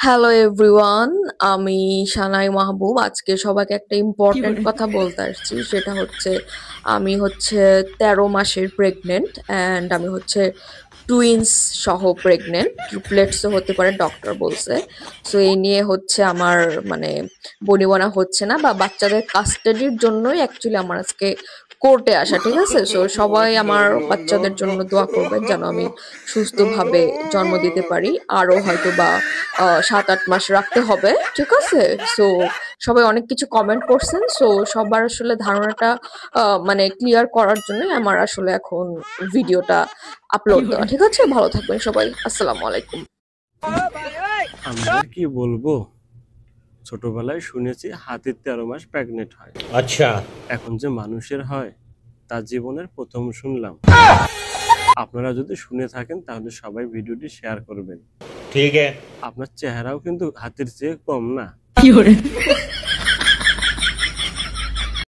Hello everyone, আমি সানাই মাহবুব। আজকে সবাইকে একটা ইম্পর্টেন্ট কথা বলতে আসছি, সেটা হচ্ছে আমি হচ্ছে 13 মাসের প্রেগনেন্ট অ্যান্ড আমি হচ্ছে টুইন্স সহ প্রেগনেন্ট, ট্রিপলেটসও হতে পারে ডক্টর বলছে। সো এই নিয়ে হচ্ছে আমার মানে বনিবনা হচ্ছে না, বা বাচ্চাদের কাস্টাডির জন্যই অ্যাকচুয়ালি আমার আজকে কোর্টে আসা, ঠিক আছে? সো সবাই আমার বাচ্চাদের জন্য দোয়া করবেন যেন আমি সুস্থভাবে জন্ম দিতে পারি। আরো হয়তো বা 7-8 মাস রাখতে হবে, ঠিক আছে? সো সবাই অনেক কিছু কমেন্ট করছেন, সো সবার আসলে ধারণাটা মানে ক্লিয়ার করার জন্যই আমার আসলে এখন ভিডিওটা আপলোড দেওয়া। ঠিক আছে, ভালো থাকবেন সবাই, আসসালামু আলাইকুম। আমি আর কি বলবো, ছোটবেলায় শুনেছি হাতির 13 মাস প্রেগনেন্ট হয়। अच्छा। এখন যে মানুষের হয় তা জীবনের প্রথম শুনলাম। আপনারা যদি শুনে থাকেন তাহলে সবাই ভিডিওটি শেয়ার করবেন। ठीक है। আপনার চেহারাও কিন্তু হাতির চেয়ে কম না।